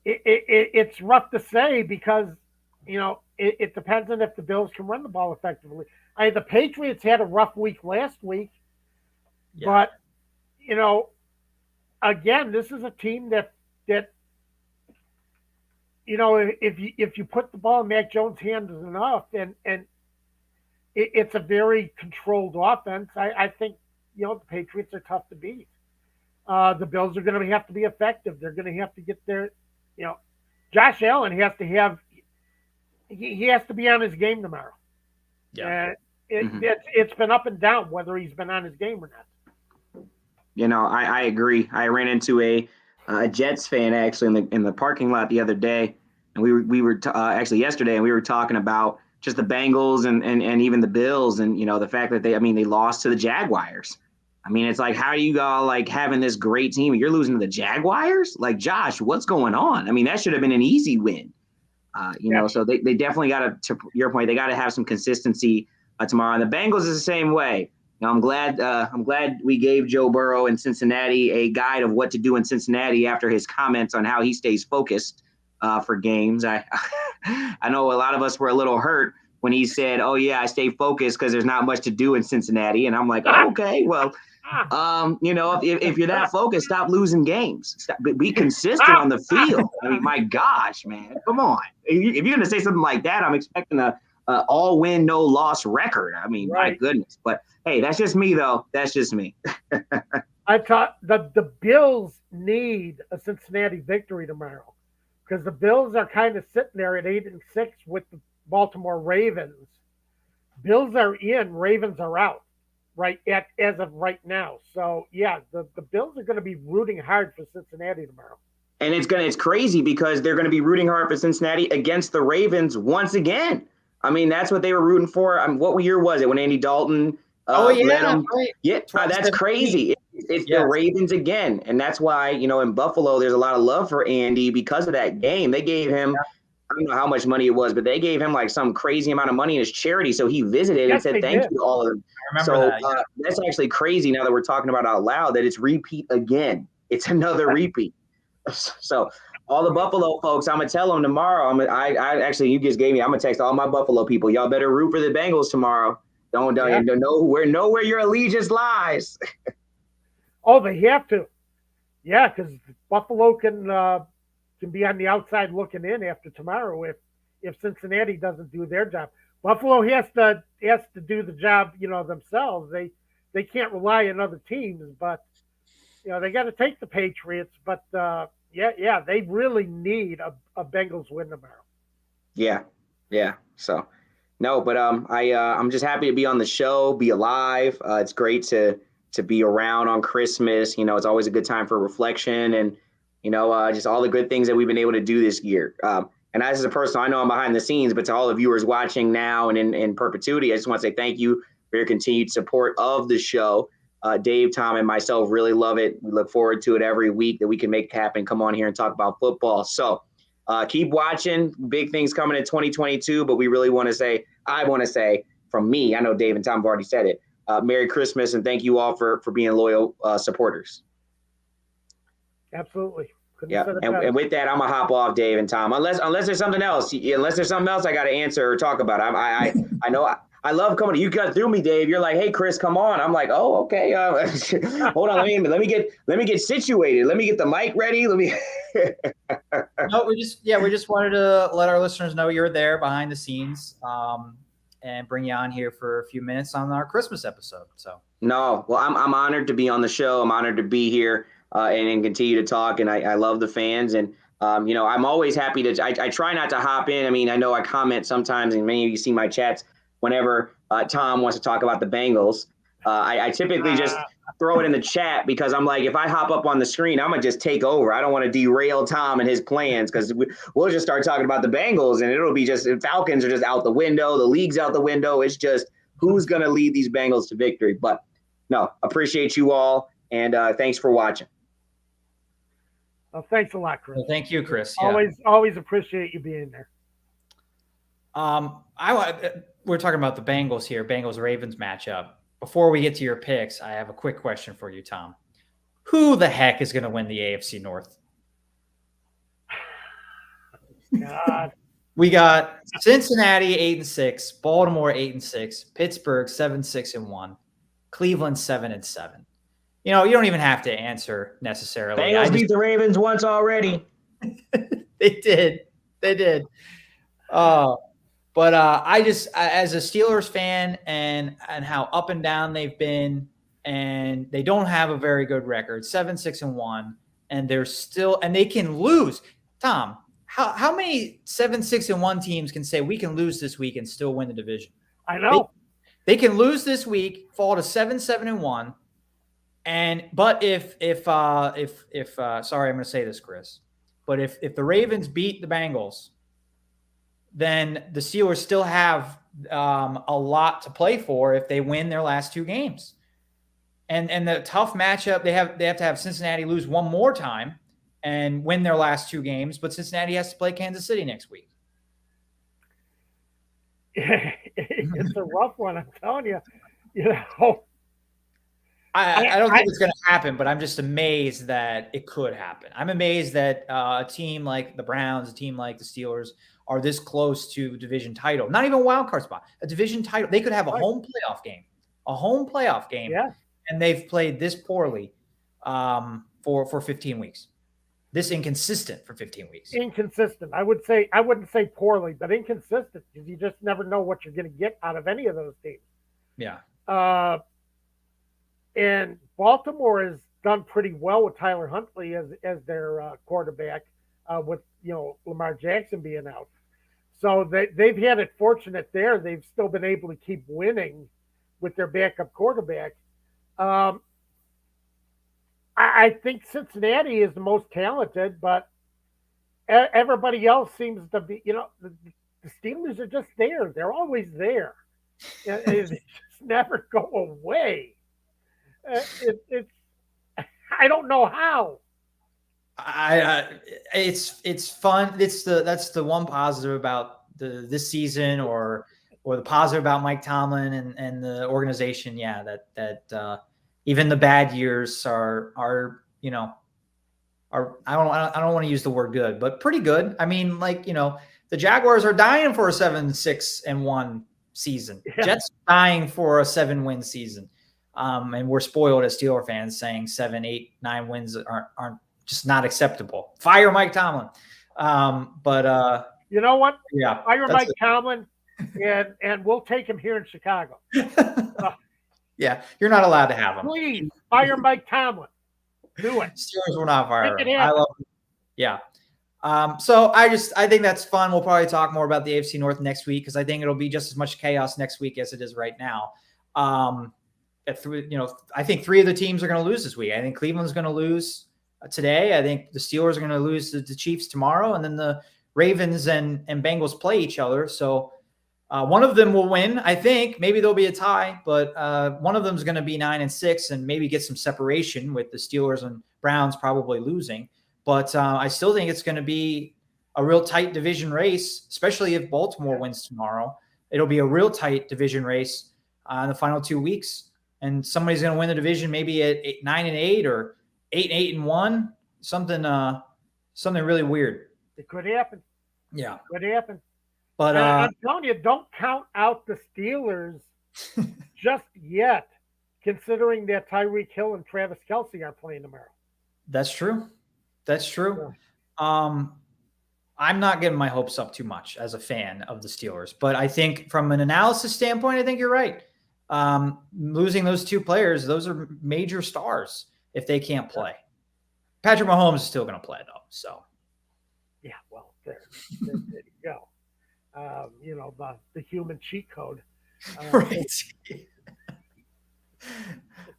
It's rough to say because, it depends on if the Bills can run the ball effectively. The Patriots had a rough week last week, but, again, this is a team that if you put the ball in Mac Jones' hands enough, and it's a very controlled offense, I think, the Patriots are tough to beat. The Bills are going to have to be effective. They're going to have to get their, Josh Allen has to have, he has to be on his game tomorrow. Yeah. It's been up and down whether he's been on his game or not. I agree. I ran into a Jets fan actually in the parking lot the other day, and we were actually yesterday, and we were talking about just the Bengals and even the Bills, and the fact that they lost to the Jaguars. It's like, how do you go having this great team and you're losing to the Jaguars? Like, Josh, what's going on? That should have been an easy win. So they definitely got to your point, they got to have some consistency tomorrow. And the Bengals is the same way. I'm glad we gave Joe Burrow in Cincinnati a guide of what to do in Cincinnati after his comments on how he stays focused for games. I know a lot of us were a little hurt when he said, "Oh yeah, I stay focused because there's not much to do in Cincinnati." And I'm like, oh, okay, well, if you're that focused, stop losing games. Be consistent on the field. My gosh, man, come on. If you're going to say something like that, I'm expecting a all win, no loss record. Right. My goodness. But hey, that's just me, though. That's just me. I thought the Bills need a Cincinnati victory tomorrow because the Bills are kind of sitting there at 8-6 with the Baltimore Ravens. Bills are in, Ravens are out. Right as of right now. So yeah, the Bills are going to be rooting hard for Cincinnati tomorrow. And it's crazy because they're going to be rooting hard for Cincinnati against the Ravens once again. That's what they were rooting for. What year was it when Andy Dalton led them? Right. Yeah, that's crazy. It's Yes. the Ravens again. And that's why, in Buffalo, there's a lot of love for Andy because of that game. They gave him, I don't know how much money it was, but they gave him like some crazy amount of money in his charity. So he visited and Yes, said they thank did. you to all of them. I remember that. Yeah. That's actually crazy now that we're talking about out loud that it's repeat again. It's another repeat. So all the Buffalo folks, I'm gonna tell them tomorrow. I actually, you just gave me. I'm gonna text all my Buffalo people. Y'all better root for the Bengals tomorrow. Don't know where your allegiance lies. Oh, they have to. Yeah, because Buffalo can be on the outside looking in after tomorrow if Cincinnati doesn't do their job. Buffalo has to do the job, themselves. They can't rely on other teams, but they got to take the Patriots. But they really need a Bengals win tomorrow. Yeah. So no, but I'm just happy to be on the show, be alive. It's great to be around on Christmas. It's always a good time for reflection and just all the good things that we've been able to do this year. And as a person, I know I'm behind the scenes, but to all the viewers watching now and in perpetuity, I just want to say thank you for your continued support of the show. Dave, Tom, and myself really love it. We look forward to it every week that we can make it happen. Come on here and talk about football. So keep watching. Big things coming in 2022, but we really want to say, I want to say from me, I know Dave and Tom have already said it, Merry Christmas, and thank you all for being loyal supporters. Absolutely. Yeah, and with that, I'm gonna hop off, Dave and Tom. Unless there's something else, I got to answer or talk about. I know I love coming. You got through me, Dave. You're like, hey, Chris, come on. I'm like, oh, okay. Hold on, let me get situated. Let me get the mic ready. Let me. No, we just wanted to let our listeners know you're there behind the scenes, and bring you on here for a few minutes on our Christmas episode. So no, well, I'm honored to be on the show. I'm honored to be here. And continue to talk. And I love the fans. And, I'm always happy to, I try not to hop in. I mean, I know I comment sometimes and many of you see my chats whenever Tom wants to talk about the Bengals. I typically just throw it in the chat because I'm like, if I hop up on the screen, I'm going to just take over. I don't want to derail Tom and his plans because we'll just start talking about the Bengals and it'll be just Falcons are just out the window. The league's out the window. It's just who's going to lead these Bengals to victory. But no, appreciate you all. And thanks for watching. Well, thanks a lot, Chris. well, thank you, Chris. Yeah. Always appreciate you being there. We're talking about the Bengals here, Bengals-Ravens matchup. Before we get to your picks, I have a quick question for you, Tom. Who the heck is going to win the AFC North? God. We got Cincinnati 8-6, Baltimore 8-6, Pittsburgh 7-6-1, Cleveland 7-7. You don't even have to answer necessarily. Bengals beat the Ravens once already. They did. But I just, as a Steelers fan and how up and down they've been, and they don't have a very good record, 7-6-1, and they're still, and they can lose. Tom, how many 7-6-1 teams can say we can lose this week and still win the division? I know. They can lose this week, fall to 7-7-1. But if sorry, I'm going to say this, Chris, but if the Ravens beat the Bengals, then the Steelers still have a lot to play for if they win their last two games. And the tough matchup, they have to have Cincinnati lose one more time and win their last two games, but Cincinnati has to play Kansas City next week. It's a rough one, I'm telling you. I don't think it's going to happen, but I'm just amazed that it could happen. I'm amazed that a team like the Browns, a team like the Steelers are this close to a division title. Not even a wild card spot, a division title. They could have a home playoff game. Yeah. And they've played this poorly for 15 weeks. This inconsistent for 15 weeks. Inconsistent. I wouldn't say poorly, but inconsistent because you just never know what you're going to get out of any of those teams. Yeah. And Baltimore has done pretty well with Tyler Huntley as their quarterback, with Lamar Jackson being out. So they've had it fortunate there. They've still been able to keep winning with their backup quarterback. I think Cincinnati is the most talented, but everybody else seems to be. The Steelers are just there. They're always there. They just never go away. I don't know how. It's fun. That's the one positive about this season, or the positive about Mike Tomlin and the organization. Yeah, that even the bad years are I don't want to use the word good, but pretty good. I mean, the Jaguars are dying for a 7-6-1 season. Yeah. Jets dying for a 7-win season. And we're spoiled as Steeler fans saying 7, 8, 9 wins aren't just not acceptable. Fire Mike Tomlin. But you know what? yeah, Fire Mike Tomlin, and we'll take him here in Chicago. Yeah, you're not allowed to have him. Please fire Mike Tomlin. Do it. Steelers will not fire Make it him. happen. I love it. Yeah. So I think that's fun. We'll probably talk more about the AFC North next week, because I think it'll be just as much chaos next week as it is right now. I think 3 of the teams are going to lose this week. I think Cleveland's going to lose today. I think the Steelers are going to lose to the Chiefs tomorrow, and then the Ravens and Bengals play each other. So one of them will win. I think maybe there'll be a tie, but one of them is going to be 9-6 and maybe get some separation, with the Steelers and Browns probably losing. But I still think it's going to be a real tight division race, especially if Baltimore wins tomorrow. It'll be a real tight division race in the final 2 weeks, and somebody's going to win the division maybe at 9-8 or 8-1, something really weird. It could happen. Yeah, It could happen. but I'm telling you, don't count out the Steelers just yet, considering that Tyreek Hill and Travis Kelce are playing tomorrow. that's true. That's true. I'm not getting my hopes up too much as a fan of the Steelers, but I think from an analysis standpoint, I think you're right. Losing those 2 players, those are major stars if they can't play. Patrick Mahomes is still going to play, though. So, Yeah, well, there you go. The human cheat code. right.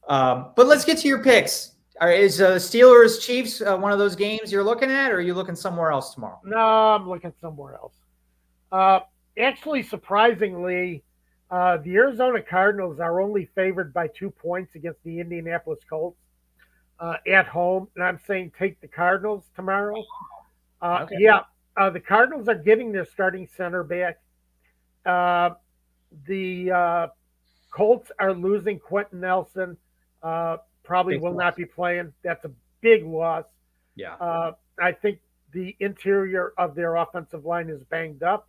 But let's get to your picks. Is Steelers Chiefs one of those games you're looking at, or are you looking somewhere else tomorrow? No, I'm looking somewhere else. Actually, surprisingly, the Arizona Cardinals are only favored by 2 points against the Indianapolis Colts at home, and I'm saying take the Cardinals tomorrow. Okay. Yeah, the Cardinals are getting their starting center back. The Colts are losing Quentin Nelson. Probably Big will loss. not be playing. That's a big loss. Yeah. I think the interior of their offensive line is banged up,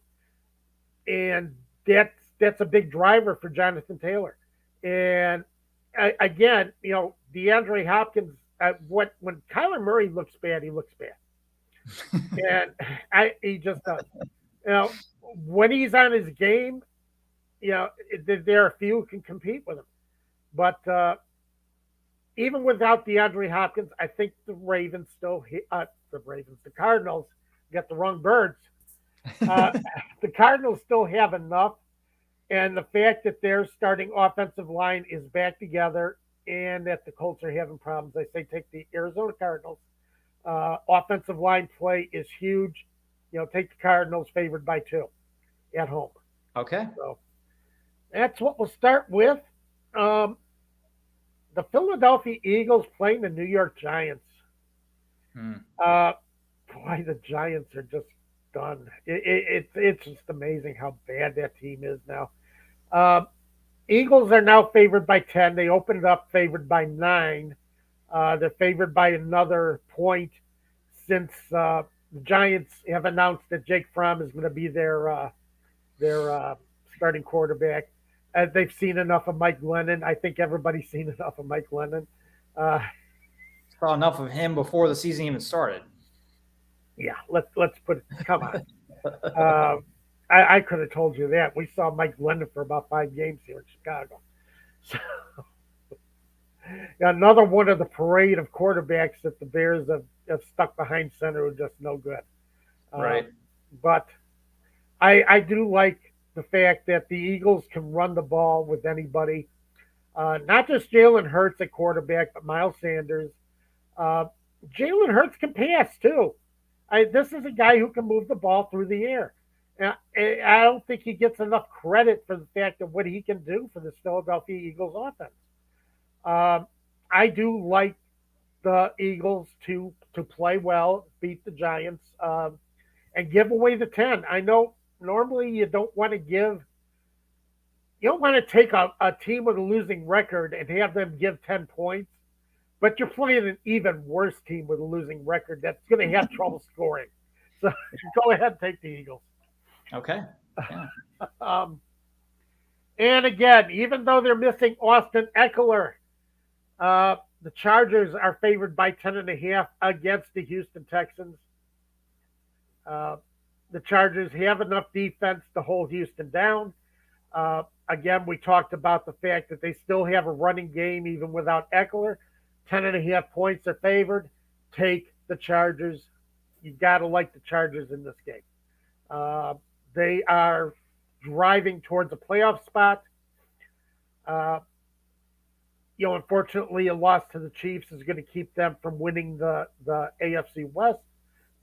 and that's a big driver for Jonathan Taylor. And again, DeAndre Hopkins. When Kyler Murray looks bad, he looks bad, and he just does. When he's on his game, there are few who can compete with him. But even without DeAndre Hopkins, I think the Cardinals got the wrong birds. The Cardinals still have enough, and the fact that their starting offensive line is back together and that the Colts are having problems, I say take the Arizona Cardinals. Offensive line play is huge. Take the Cardinals favored by 2 at home. Okay. So that's what we'll start with. The Philadelphia Eagles playing the New York Giants. Boy, the Giants are just done. It's just amazing how bad that team is now. Eagles are now favored by 10. They opened up favored by 9. They're favored by another point since the Giants have announced that Jake Fromm is going to be their starting quarterback. They've seen enough of Mike Glennon. I think everybody's seen enough of Mike Glennon. Saw enough of him before the season even started. Yeah, let's put it. Come on. I could have told you that. We saw Mike Glennon for about 5 games here in Chicago. So, another one of the parade of quarterbacks that the Bears have stuck behind center who are just no good. Right. But I do like the fact that the Eagles can run the ball with anybody. Not just Jalen Hurts at quarterback, but Miles Sanders. Jalen Hurts can pass too. This is a guy who can move the ball through the air. I don't think he gets enough credit for the fact of what he can do for this Philadelphia Eagles offense. I do like the Eagles to play well, beat the Giants, and give away the 10. I know normally you don't want to take a team with a losing record and have them give 10 points, but you're playing an even worse team with a losing record that's going to have trouble scoring. So go ahead and take the Eagles. Okay. Yeah. And again, even though they're missing Austin Eckler, the Chargers are favored by 10.5 against the Houston Texans. The Chargers have enough defense to hold Houston down. Again, we talked about the fact that they still have a running game even without Eckler. 10.5 points are favored. Take the Chargers. You got to like the Chargers in this game. They are driving towards a playoff spot. Unfortunately, a loss to the Chiefs is going to keep them from winning the AFC West.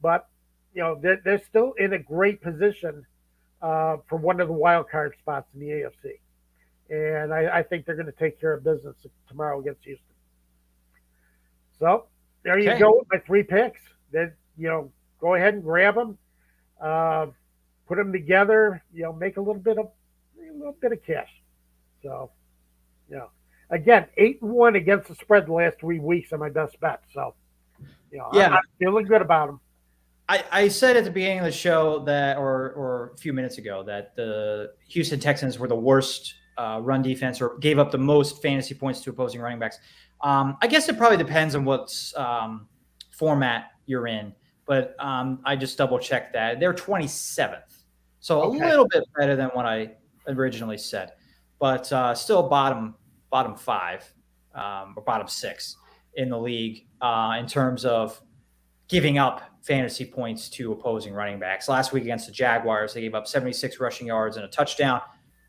But, they're still in a great position for one of the wild card spots in the AFC. And I think they're going to take care of business tomorrow against Houston. So there you go with my 3 picks. Then, go ahead and grab them, put them together, make a little bit of cash. So, again, 8-1 against the spread the last 3 weeks are my best bet. So, I'm feeling good about them. I said at the beginning of the show that, or a few minutes ago, that the Houston Texans were the worst run defense or gave up the most fantasy points to opposing running backs. I guess it probably depends on what format you're in, but I just double checked that they're 27th, so a little bit better than what I originally said, but still bottom 5 or bottom 6 in the league in terms of giving up fantasy points to opposing running backs. Last week against the Jaguars, they gave up 76 rushing yards and a touchdown.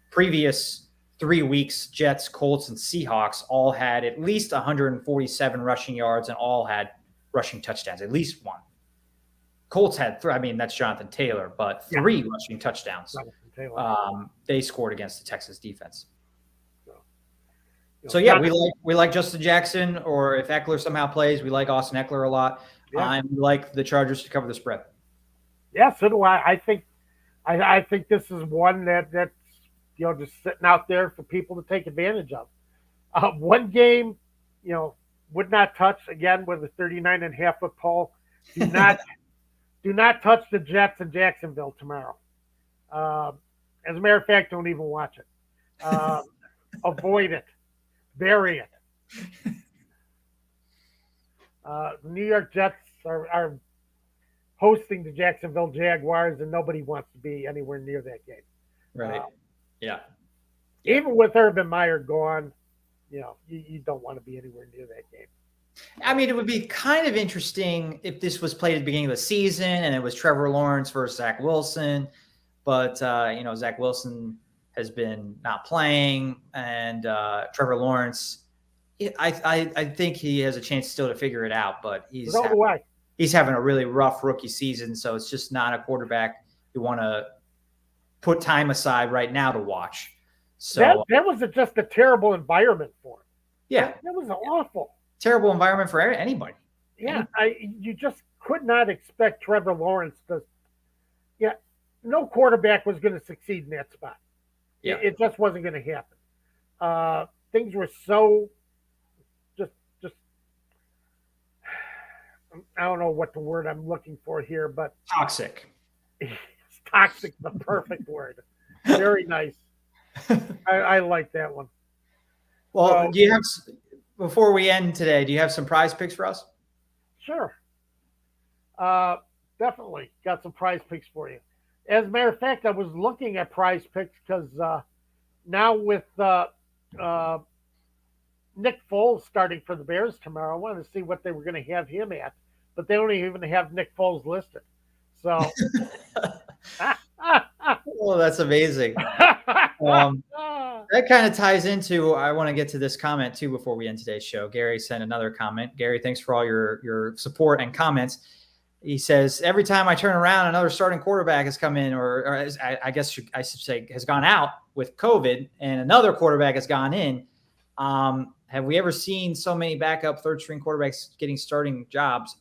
Previous 3 weeks, Jets, Colts, and Seahawks all had at least 147 rushing yards and all had rushing touchdowns, at least one. Colts had 3, that's Jonathan Taylor, but 3 rushing touchdowns. They scored against the Texas defense. So we like Justin Jackson, or if Eckler somehow plays, we like Austin Eckler a lot. And we like the Chargers to cover the spread. Yeah, so do I. I think this is one that's just sitting out there for people to take advantage of. One game, would not touch, again with a 39.5-foot pole. Do not touch the Jets in Jacksonville tomorrow. As a matter of fact, don't even watch it. Avoid it. Bury it. The New York Jets are hosting the Jacksonville Jaguars, and nobody wants to be anywhere near that game. Right. Even with Urban Meyer gone, you don't want to be anywhere near that game. It would be kind of interesting if this was played at the beginning of the season and it was Trevor Lawrence versus Zach Wilson. But, Zach Wilson has been not playing, and Trevor Lawrence, I think he has a chance still to figure it out, but he's having a really rough rookie season, so it's just not a quarterback you want to put time aside right now to watch. So that was just a terrible environment for him. Yeah. That was awful. Terrible environment for anybody. Yeah, you just could not expect Trevor Lawrence to – no quarterback was going to succeed in that spot. Yeah. It just wasn't going to happen. Things were so just I don't know what the word I'm looking for here, but toxic. Toxic, the perfect word. Very nice. I like that one. Well, do you have, before we end today, do you have some prize picks for us? Sure. Definitely got some prize picks for you. As a matter of fact, I was looking at prize picks because now with Nick Foles starting for the Bears tomorrow, I wanted to see what they were going to have him at, but they don't even have Nick Foles listed. So, oh, that's amazing. That kind of ties into, I want to get to this comment too before we end today's show. Gary sent another comment. Gary, thanks for all your support and comments. He says, every time I turn around, another starting quarterback has come in, or I guess I should say has gone out with COVID, and another quarterback has gone in. Have we ever seen so many backup third string quarterbacks getting starting jobs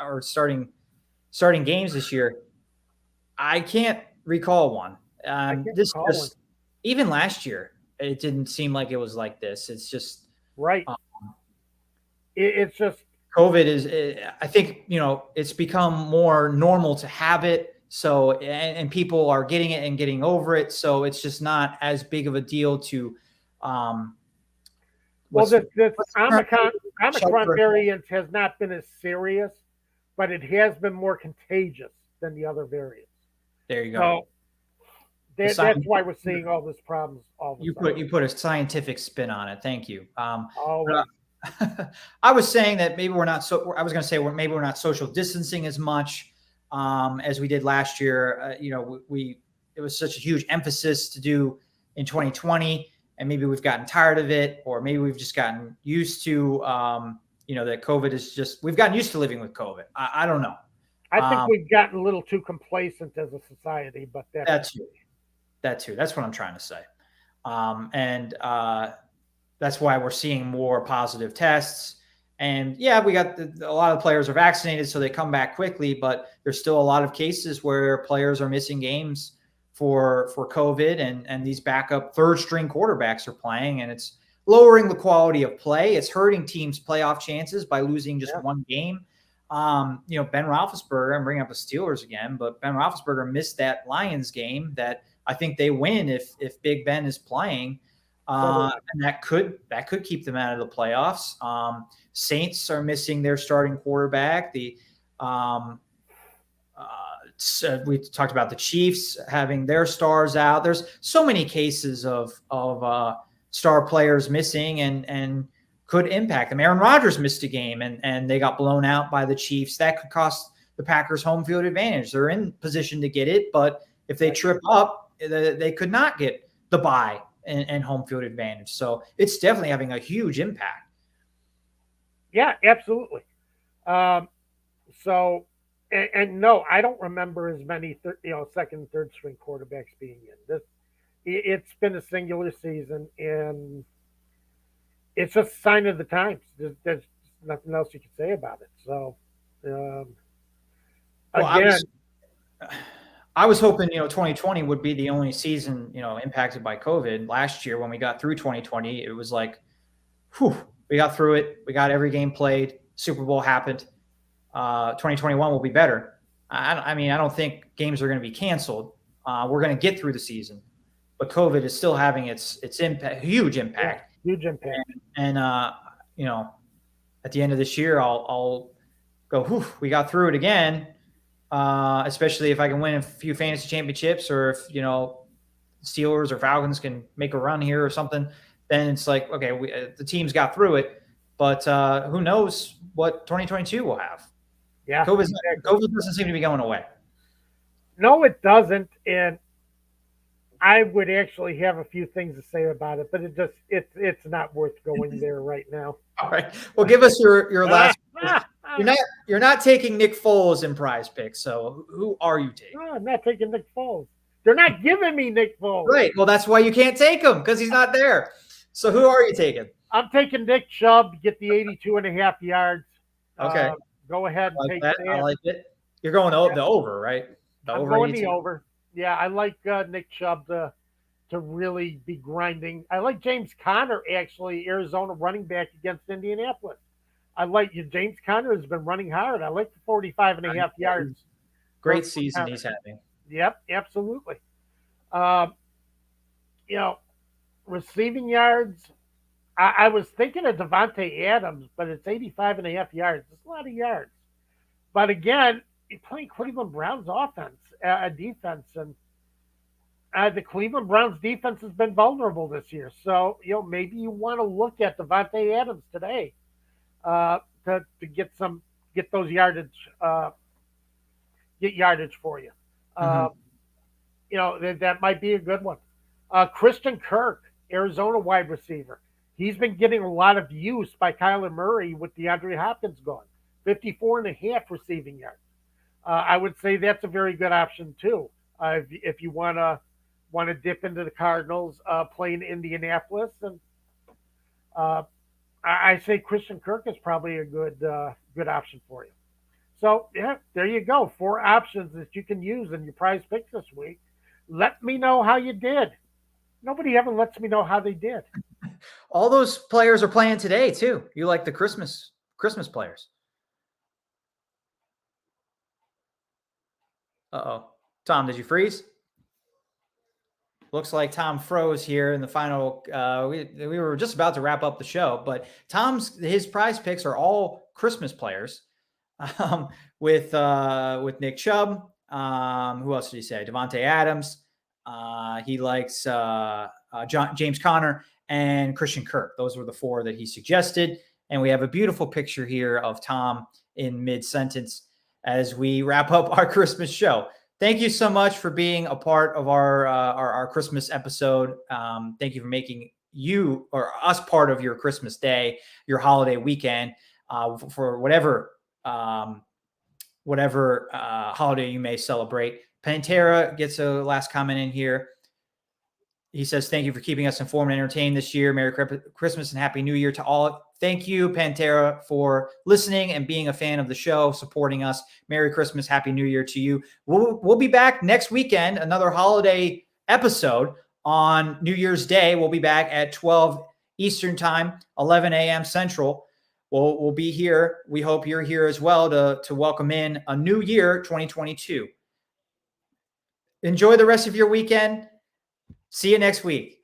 or starting games this year? I can't recall one. Even last year, it didn't seem like it was like this. It's just right. It's just COVID is. I think it's become more normal to have it. So and people are getting it and getting over it. So it's just not as big of a deal to. This Omicron variant has not been as serious, but it has been more contagious than the other variants. There you go. So that's why we're seeing all these problems. You put a scientific spin on it. Thank you. I was saying that maybe we're not I was going to say maybe we're not social distancing as much as we did last year. It was such a huge emphasis to do in 2020, and maybe we've gotten tired of it, or maybe we've just gotten used to that COVID is just we've gotten used to living with COVID. I don't know. I think we've gotten a little too complacent as a society, but that too. That's what I'm trying to say. That's why we're seeing more positive tests. And yeah, we got a lot of players are vaccinated, so they come back quickly, but there's still a lot of cases where players are missing games for COVID, and these backup third string quarterbacks are playing, and it's lowering the quality of play. It's hurting teams' playoff chances by losing just one game. Ben Roethlisberger, I'm bringing up the Steelers again, but Ben Roethlisberger missed that Lions game that I think they win if Big Ben is playing. And that could keep them out of the playoffs. Saints are missing their starting quarterback. We talked about the Chiefs having their stars out. There's so many cases of star players missing and could impact them. Aaron Rodgers missed a game and they got blown out by the Chiefs. That could cost the Packers home field advantage. They're in position to get it, but if they trip up, they could not get the bye and home field advantage. So it's definitely having a huge impact. Yeah, absolutely. No, I don't remember as many second and third string quarterbacks being in. It's been a singular season, and it's just a sign of the times. There's nothing else you can say about it. So, I was hoping, 2020 would be the only season, impacted by COVID. Last year, when we got through 2020, it was like, whew, we got through it. We got every game played. Super Bowl happened. 2021 will be better. I don't think games are going to be canceled. We're going to get through the season, but COVID is still having its impact, huge impact. Yeah, huge impact. And at the end of this year, I'll go, whew, we got through it again. Especially if I can win a few fantasy championships, or if Steelers or Falcons can make a run here or something, then it's like, okay, the team's got through it, but who knows what 2022 will have. Yeah, COVID doesn't seem to be going away. No, it doesn't, and I would actually have a few things to say about it, but it's not worth going there right now. All right, well, give us your last. You're not taking Nick Foles in prize picks, so who are you taking? No, I'm not taking Nick Foles. They're not giving me Nick Foles. Right. Well, that's why you can't take him, because he's not there. So who are you taking? I'm taking Nick Chubb to get the 82.5 yards. Okay. Go ahead and take that. I like it. You're going the over, right? I'm going the over. Yeah, I like Nick Chubb to really be grinding. I like James Conner, actually, Arizona running back against Indianapolis. I like James Conner has been running hard. I like the 45.5 yards. Great season he's having. Yep, absolutely. Receiving yards, I was thinking of Devontae Adams, but it's 85.5 yards. It's a lot of yards. But again, you're playing Cleveland Browns defense, and the Cleveland Browns defense has been vulnerable this year. So, maybe you want to look at Devontae Adams today to get those yardage, get yardage for you. That might be a good one. Christian Kirk, Arizona wide receiver. He's been getting a lot of use by Kyler Murray with DeAndre Hopkins gone. 54.5 receiving yards. I would say that's a very good option too. If you want to dip into the Cardinals, playing Indianapolis, and I say Christian Kirk is probably a good option for you. So yeah, there you go. 4 options that you can use in your prize picks this week. Let me know how you did. Nobody ever lets me know how they did. All those players are playing today too. You like the Christmas players. Uh-oh. Tom, did you freeze? Looks like Tom froze here in the final. We were just about to wrap up the show, but his prize picks are all Christmas players. With Nick Chubb. Who else did he say? Devontae Adams. He likes James Conner and Christian Kirk. Those were the 4 that he suggested. And we have a beautiful picture here of Tom in mid-sentence as we wrap up our Christmas show. Thank you so much for being a part of our Christmas episode. Thank you for making you or us part of your Christmas day, your holiday weekend, for whatever holiday you may celebrate. Pantera gets a last comment in here. He says, thank you for keeping us informed and entertained this year. Merry Christmas and Happy New Year to all. Thank you, Pantera, for listening and being a fan of the show, supporting us. Merry Christmas, Happy New Year to you. We'll be back next weekend, another holiday episode on New Year's Day. We'll be back at 12 Eastern Time, 11 a.m. Central. We'll be here. We hope you're here as well to welcome in a new year, 2022. Enjoy the rest of your weekend. See you next week.